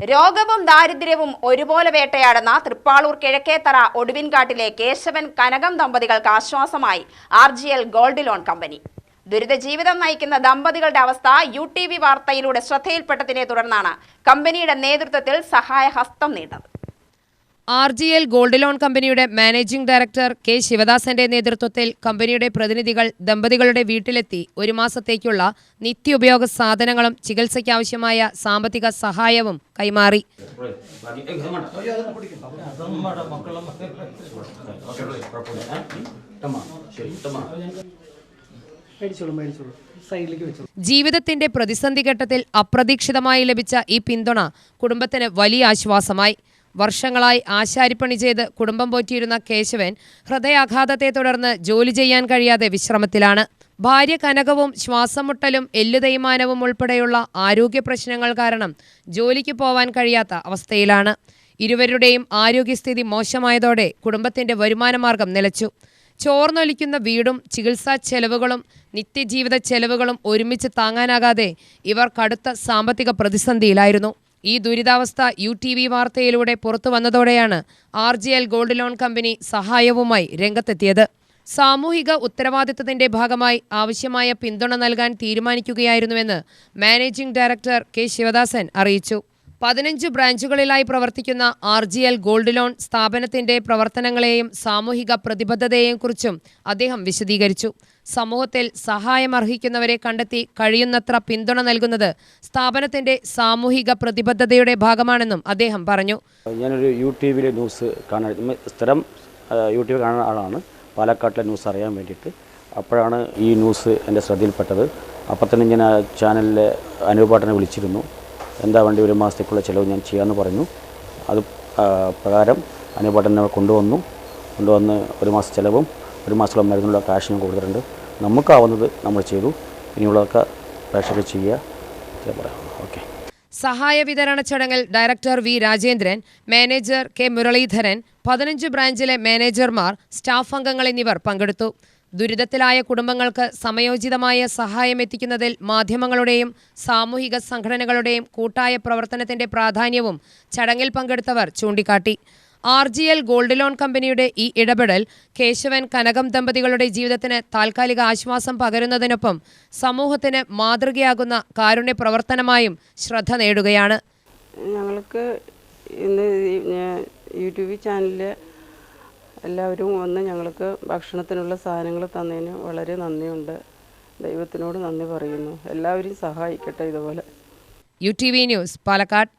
രോഗവും ദാരിദ്ര്യവും ഒരുപോലെ വേട്ടയാടുന്ന തൃപ്പാളൂർ കിഴക്കേത്തറ ഒടുവിൻകാട്ടിലെ കേശവൻ കനകം ദമ്പതികൾക്ക് ആശ്വാസമായി RGL ഗോൾഡ് ലോൺ കമ്പനി. ദുരിത ജീവിതം നയിക്കുന്ന ദമ്പതികളുടെ അവസ്ഥ UTV വാർത്തയിലൂടെ ശ്രദ്ധയിൽപ്പെട്ടതിനെ തുടർന്നാണ് കമ്പനിയുടെ നേതൃത്വത്തിൽ സഹായഹസ്തം നീണ്ടത്. RGL ഗോൾഡ് ലോൺ കമ്പനിയുടെ മാനേജിംഗ് ഡയറക്ടർ K. ശിവദാസന്റെ നേതൃത്വത്തിൽ കമ്പനിയുടെ പ്രതിനിധികൾ ദമ്പതികളുടെ വീട്ടിലെത്തി ഒരു മാസത്തേക്കുള്ള നിത്യോപയോഗ സാധനങ്ങളും ചികിത്സയ്ക്കാവശ്യമായ സാമ്പത്തിക സഹായവും കൈമാറി. ജീവിതത്തിന്റെ പ്രതിസന്ധി ഘട്ടത്തിൽ അപ്രതീക്ഷിതമായി ലഭിച്ച ഈ പിന്തുണ കുടുംബത്തിന് വലിയ ആശ്വാസമായി. വർഷങ്ങളായി ആശാരിപ്പണി ചെയ്ത് കുടുംബം പോറ്റിയിരുന്ന കേശവൻ ഹൃദയാഘാതത്തെ തുടർന്ന് ജോലി ചെയ്യാൻ കഴിയാതെ വിശ്രമത്തിലാണ്. ഭാര്യ കനകവും ശ്വാസം മുട്ടലും എല്ലുതേയ്മാനവും ഉൾപ്പെടെയുള്ള ആരോഗ്യ പ്രശ്നങ്ങൾ കാരണം ജോലിക്ക് പോവാൻ കഴിയാത്ത അവസ്ഥയിലാണ്. ഇരുവരുടെയും ആരോഗ്യസ്ഥിതി മോശമായതോടെ കുടുംബത്തിന്റെ വരുമാനമാർഗം നിലച്ചു. ചോർന്നൊലിക്കുന്ന വീടും ചികിത്സാ ചെലവുകളും നിത്യജീവിത ചെലവുകളും ഒരുമിച്ച് താങ്ങാനാകാതെ ഇവർ കടുത്ത സാമ്പത്തിക പ്രതിസന്ധിയിലായിരുന്നു. ഈ ദുരിതാവസ്ഥ UTV വാർത്തയിലൂടെ പുറത്തു വന്നതോടെയാണ് RGL ഗോൾഡ് ലോൺ കമ്പനി സഹായവുമായി രംഗത്തെത്തിയത്. സാമൂഹിക ഉത്തരവാദിത്തത്തിന്റെ ഭാഗമായി ആവശ്യമായ പിന്തുണ നൽകാൻ തീരുമാനിക്കുകയായിരുന്നുവെന്ന് മാനേജിംഗ് ഡയറക്ടർ K. ശിവദാസൻ അറിയിച്ചു. 15 ബ്രാഞ്ചുകളിലായി പ്രവർത്തിക്കുന്ന RGL ഗോൾഡ് ലോൺ സ്ഥാപനത്തിന്റെ പ്രവർത്തനങ്ങളെയും സാമൂഹിക പ്രതിബദ്ധതയെയും കുറിച്ചും അദ്ദേഹം വിശദീകരിച്ചു. സമൂഹത്തിൽ സഹായമർഹിക്കുന്നവരെ കണ്ടെത്തി കഴിയുന്നത്ര പിന്തുണ നൽകുന്നത് സ്ഥാപനത്തിന്റെ സാമൂഹിക പ്രതിബദ്ധതയുടെ ഭാഗമാണെന്നും അദ്ദേഹം പറഞ്ഞു. ഞാനൊരു UTVയിലെ ന്യൂസ് കാണാൻ സ്ഥിരം UTV കാണുന്ന ആളാണ്. പാലക്കാട്ടിലെ ന്യൂസ് അറിയാൻ വേണ്ടിയിട്ട് അപ്പോഴാണ് ഈ ന്യൂസ് എൻ്റെ ശ്രദ്ധയിൽപ്പെട്ടത്. അപ്പോൾ തന്നെ ഞാൻ ചാനലിലെ അനുപാട്ടനെ വിളിച്ചിരുന്നു. എന്താ വേണ്ടി ഒരു മാസത്തേക്കുള്ള ചിലവ് ഞാൻ ചെയ്യാമെന്ന് പറഞ്ഞു. അത് പ്രകാരം അനുപാട്ടനെ കൊണ്ടുവന്ന് ഒരു മാസം ചിലവും ഒരു മാസത്തോളം മരുന്നുള്ള കാശ് ഞാൻ കൊടുത്തിട്ടുണ്ട്. നമുക്കാവുന്നത് നമ്മൾ ചെയ്തു. ഇനിയുള്ളതൊക്കെ പ്രേക്ഷകർ ചെയ്യുക പറയാം. ഓക്കെ. സഹായ വിതരണ ചടങ്ങിൽ director V. Rajendran, manager K. Muraleedharan, 15 ബ്രാഞ്ചിലെ മാനേജർമാർ, സ്റ്റാഫ് അംഗങ്ങൾ എന്നിവർ പങ്കെടുത്തു. ദുരിതത്തിലായ കുടുംബങ്ങൾക്ക് സമയോചിതമായ സഹായം എത്തിക്കുന്നതിൽ മാധ്യമങ്ങളുടെയും സാമൂഹിക സംഘടനകളുടെയും കൂട്ടായ പ്രവർത്തനത്തിന്റെ പ്രാധാന്യവും ചടങ്ങിൽ പങ്കെടുത്തവർ ചൂണ്ടിക്കാട്ടി. RGL ഗോൾഡ് ലോൺ കമ്പനിയുടെ ഈ ഇടപെടൽ കേശവൻ കനകം ദമ്പതികളുടെ ജീവിതത്തിന് താൽക്കാലിക ആശ്വാസം പകരുന്നതിനൊപ്പം സമൂഹത്തിന് മാതൃകയാകുന്ന കാരുണ്യ പ്രവർത്തനമായും ശ്രദ്ധ നേടുകയാണ്. ഞങ്ങൾക്ക് ഇന്ന് UTV ചാനലിൽ എല്ലാവരും വന്ന് ഞങ്ങൾക്ക് ഭക്ഷണത്തിനുള്ള സാധനങ്ങൾ തന്നതിന് വളരെ നന്ദിയുണ്ട്. ദൈവത്തിനോട് നന്ദി പറയുന്നു. എല്ലാവരും സഹായിക്കട്ടെ ഇതുപോലെ. UTV news, Palakkad.